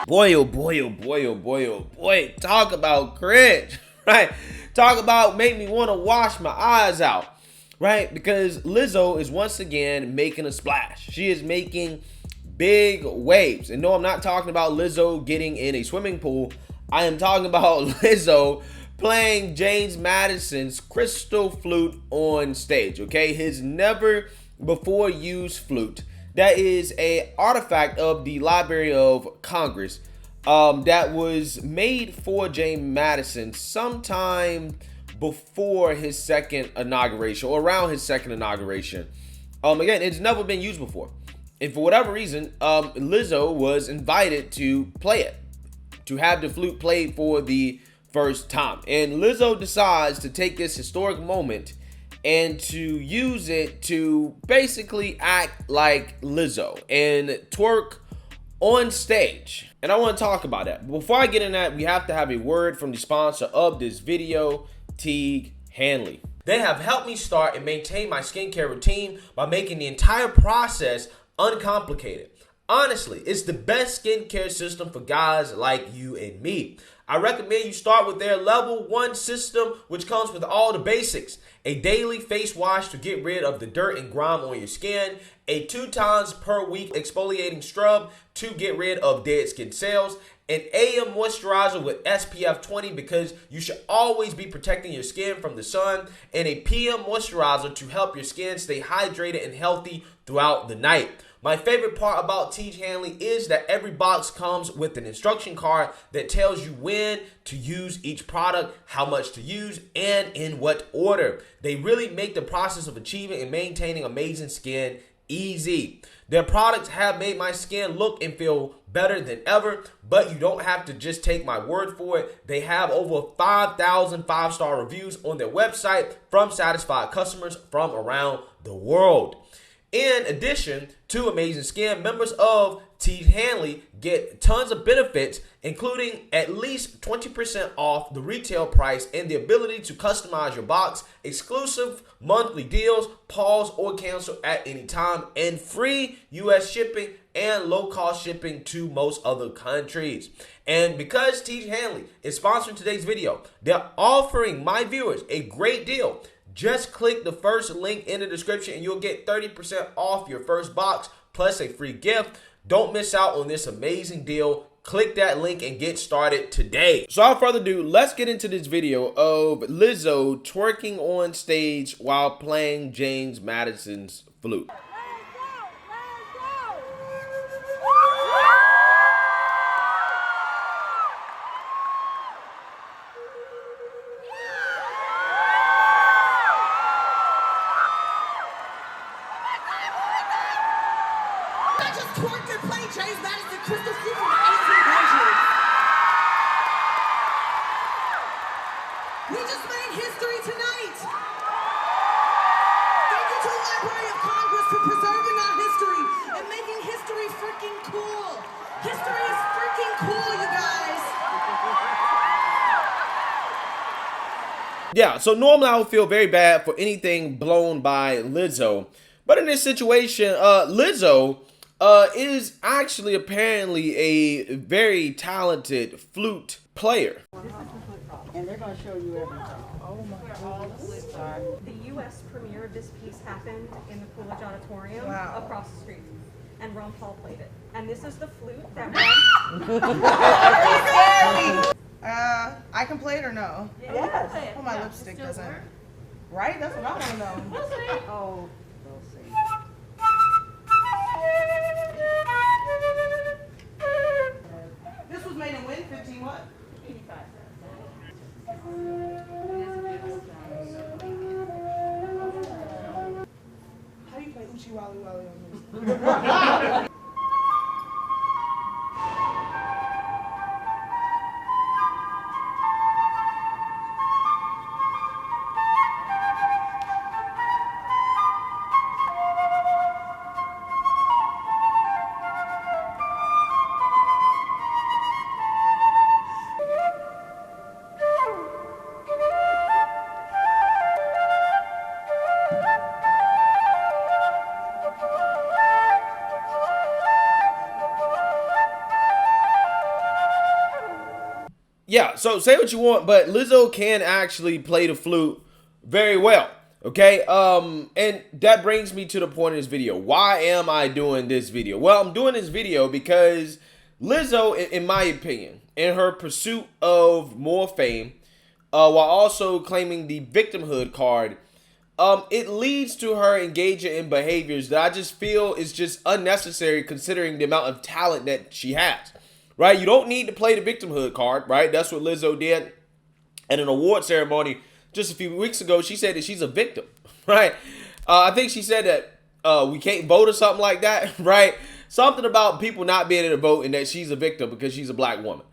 Boy, oh boy, oh boy, oh boy, oh boy. Talk about cringe, right? Talk about make me want to wash my eyes out, right? Because Lizzo is once again making a splash. She is making big waves. And no, I'm not talking about Lizzo getting in a swimming pool. I am talking about Lizzo playing James Madison's crystal flute on stage, okay? His never before used flute. That is a artifact of the Library of Congress that was made for James Madison sometime before his second inauguration, or around his second inauguration. Again, it's never been used before. And for whatever reason, Lizzo was invited to play it, to have the flute played for the first time. And Lizzo decides to take this historic moment and to use it to basically act like Lizzo and twerk on stage. And I want to talk about that. Before I get in that, we have to have a word from the sponsor of this video, Teague Hanley. They have helped me start and maintain my skincare routine by making the entire process uncomplicated. Honestly, it's the best skincare system for guys like you and me. I recommend you start with their level 1 system, which comes with all the basics. A daily face wash to get rid of the dirt and grime on your skin. A 2 times per week exfoliating scrub to get rid of dead skin cells. An AM moisturizer with SPF 20 because you should always be protecting your skin from the sun. And a PM moisturizer to help your skin stay hydrated and healthy throughout the night. My favorite part about Teague Hanley is that every box comes with an instruction card that tells you when to use each product, how much to use, and in what order. They really make the process of achieving and maintaining amazing skin easy. Their products have made my skin look and feel better than ever, but you don't have to just take my word for it. They have over 5,000 5-star reviews on their website from satisfied customers from around the world. In addition to amazing skin, members of Teague Hanley get tons of benefits, including at least 20% off the retail price and the ability to customize your box, exclusive monthly deals, pause or cancel at any time, and free U.S. shipping and low-cost shipping to most other countries. And because Teague Hanley is sponsoring today's video, they're offering my viewers a great deal. Just click the first link in the description and you'll get 30% off your first box plus a free gift. Don't miss out on this amazing deal. Click that link and get started today. So without further ado, let's get into this video of Lizzo twerking on stage while playing James Madison's flute. Twerked and played James Madison crystal flute from the 1800s. We just made history tonight. Thank you to the Library of Congress for preserving our history and making history freaking cool. History is freaking cool, you guys. Yeah, so normally I would feel very bad for anything blown by Lizzo. But in this situation, Lizzo is actually apparently a very talented flute player. And they're going to show you everything. Oh my God. The U.S. premiere of this piece happened in the Coolidge Auditorium across the street. And Ron Paul played it. And this is the flute that I can play it or no? Yes. Oh, my lipstick doesn't. Right? That's what I want to know. We'll see. Oh, we'll see. This was made in when? 15 what? 85. How do you play Uchi Wally Wally on this? Yeah, so say what you want, but Lizzo can actually play the flute very well. Okay, and that brings me to the point of this video. Why am I doing this video? Well, I'm doing this video because Lizzo, in my opinion, in her pursuit of more fame, while also claiming the victimhood card, it leads to her engaging in behaviors that I just feel is just unnecessary considering the amount of talent that she has, right? You don't need to play the victimhood card, right? That's what Lizzo did at an award ceremony just a few weeks ago. She said that she's a victim, right? I think she said that we can't vote or something like that, right? Something about people not being able to vote and that she's a victim because she's a black woman,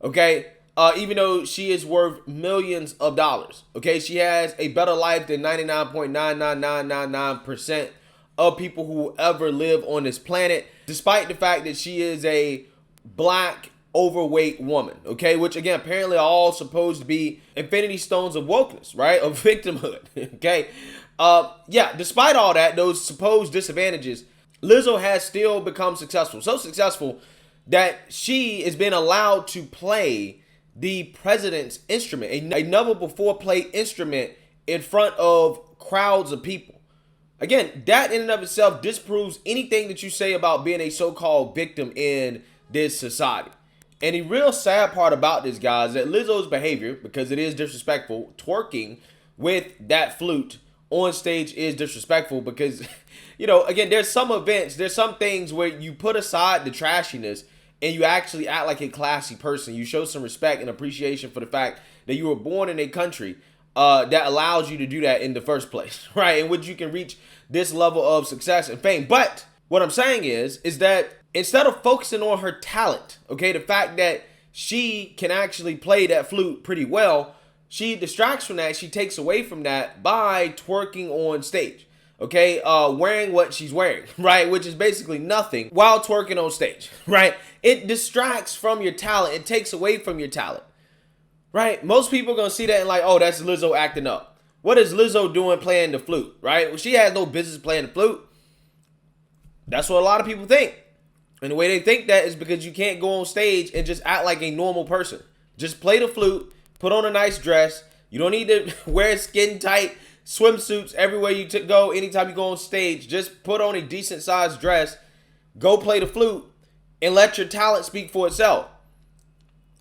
okay? Even though she is worth millions of dollars, okay? She has a better life than 99.99999% of people who ever live on this planet, despite the fact that she is a black overweight woman, okay? Which again, apparently are all supposed to be infinity stones of wokeness, right? Of victimhood, okay? Yeah, despite all that, those supposed disadvantages, Lizzo has still become successful. So successful that she is being allowed to play the president's instrument, a never before played instrument in front of crowds of people. Again, that in and of itself disproves anything that you say about being a so-called victim in this society. And the real sad part about this, guys, is that Lizzo's behavior, because it is disrespectful, twerking with that flute on stage is disrespectful because, you know, again, there's some events, there's some things where you put aside the trashiness and you actually act like a classy person. You show some respect and appreciation for the fact that you were born in a country that allows you to do that in the first place, right? In which you can reach this level of success and fame. But what I'm saying is that instead of focusing on her talent, okay, the fact that she can actually play that flute pretty well, she distracts from that. She takes away from that by twerking on stage. Okay, wearing what she's wearing, right? Which is basically nothing while twerking on stage, right? It distracts from your talent. It takes away from your talent, right? Most people are going to see that and like, oh, that's Lizzo acting up. What is Lizzo doing playing the flute, right? Well, she has no business playing the flute. That's what a lot of people think. And the way they think that is because you can't go on stage and just act like a normal person. Just play the flute, put on a nice dress. You don't need to wear skin tight swimsuits everywhere you go. Anytime you go on stage, just put on a decent sized dress, go play the flute, and let your talent speak for itself.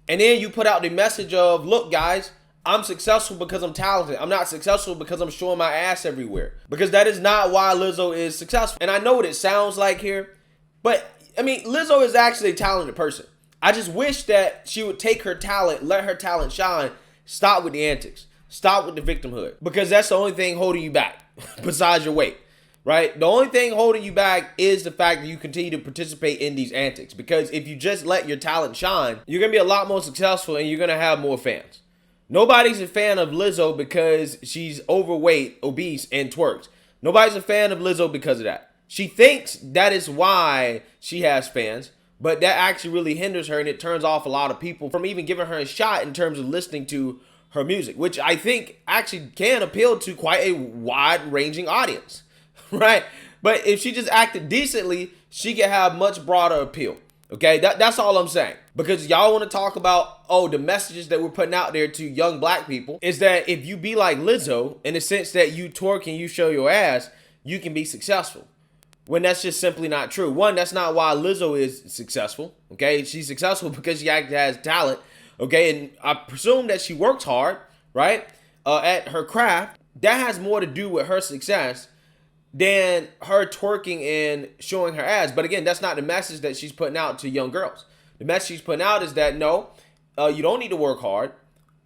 And then you put out the message of, look guys, I'm successful because I'm talented. I'm not successful because I'm showing my ass everywhere. Because that is not why Lizzo is successful. And I know what it sounds like here, but I mean, Lizzo is actually a talented person. I just wish that she would take her talent, let her talent shine, stop with the antics. Stop with the victimhood, because that's the only thing holding you back besides your weight, right? The only thing holding you back is the fact that you continue to participate in these antics, because if you just let your talent shine, you're going to be a lot more successful and you're going to have more fans. Nobody's a fan of Lizzo because she's overweight, obese, and twerks. Nobody's a fan of Lizzo because of that. She thinks that is why she has fans, but that actually really hinders her and it turns off a lot of people from even giving her a shot in terms of listening to her music, which I think actually can appeal to quite a wide-ranging audience, right? But if she just acted decently, she could have much broader appeal, okay? That's all I'm saying. Because y'all want to talk about, oh, the messages that we're putting out there to young black people is that if you be like Lizzo, in the sense that you twerk and you show your ass, you can be successful. When that's just simply not true. One, that's not why Lizzo is successful, okay? She's successful because she actually has talent. Okay, and I presume that she works hard, right, at her craft. That has more to do with her success than her twerking and showing her ass. But again, that's not the message that she's putting out to young girls. The message she's putting out is that, no, you don't need to work hard.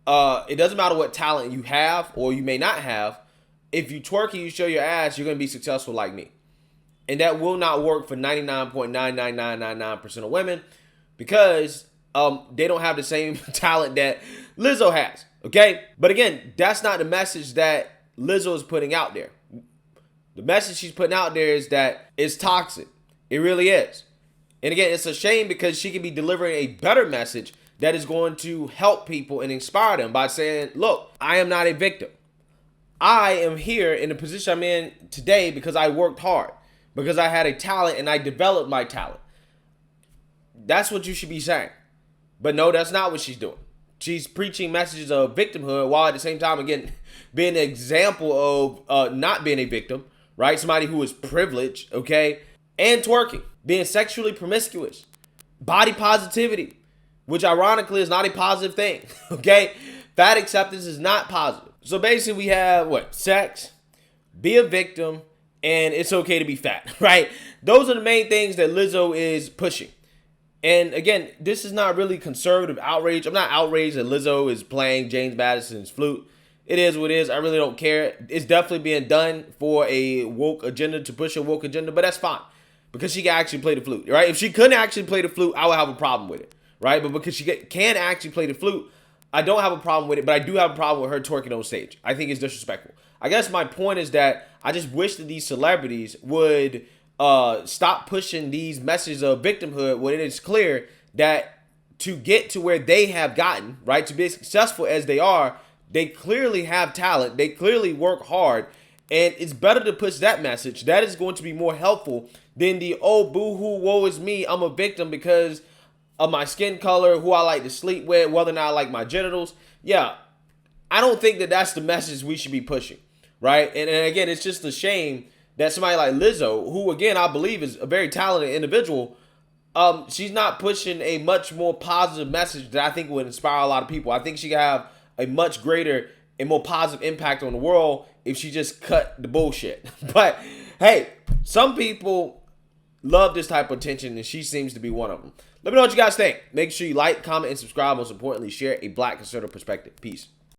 It doesn't matter what talent you have or you may not have. If you twerk and you show your ass, you're going to be successful like me. And that will not work for 99.99999% of women because they don't have the same talent that Lizzo has, okay? But again, that's not the message that Lizzo is putting out there. The message she's putting out there is that it's toxic. It really is. And again, it's a shame because she could be delivering a better message that is going to help people and inspire them by saying, look, I am not a victim. I am here in the position I'm in today because I worked hard, because I had a talent and I developed my talent. That's what you should be saying. But no, that's not what she's doing. she's preaching messages of victimhood while at the same time, again, being an example of not being a victim, right? Somebody who is privileged, okay? And twerking, being sexually promiscuous, body positivity, which ironically is not a positive thing, okay? Fat acceptance is not positive. So basically we have what? Sex, be a victim, and it's okay to be fat, right? Those are the main things that Lizzo is pushing. And again, this is not really conservative outrage. I'm not outraged that Lizzo is playing James Madison's flute. It is what it is. I really don't care. It's definitely being done for a woke agenda, to push a woke agenda, but that's fine. Because she can actually play the flute, right? If she couldn't actually play the flute, I would have a problem with it, right? But because she can actually play the flute, I don't have a problem with it, but I do have a problem with her twerking on stage. I think it's disrespectful. I guess my point is that I just wish that these celebrities would stop pushing these messages of victimhood when it is clear that to get to where they have gotten, right, to be as successful as they are, they clearly have talent, they clearly work hard, and it's better to push that message. That is going to be more helpful than the, oh, boo-hoo, woe is me, I'm a victim because of my skin color, who I like to sleep with, whether or not I like my genitals. Yeah, I don't think that that's the message we should be pushing, right? And again, it's just a shame that somebody like Lizzo, who again I believe is a very talented individual, she's not pushing a much more positive message that I think would inspire a lot of people. I think she could have a much greater and more positive impact on the world if she just cut the bullshit. But hey, some people love this type of attention, and she seems to be one of them. Let me know what you guys think. Make sure you like, comment, and subscribe. Most importantly, share a Black conservative perspective. Peace.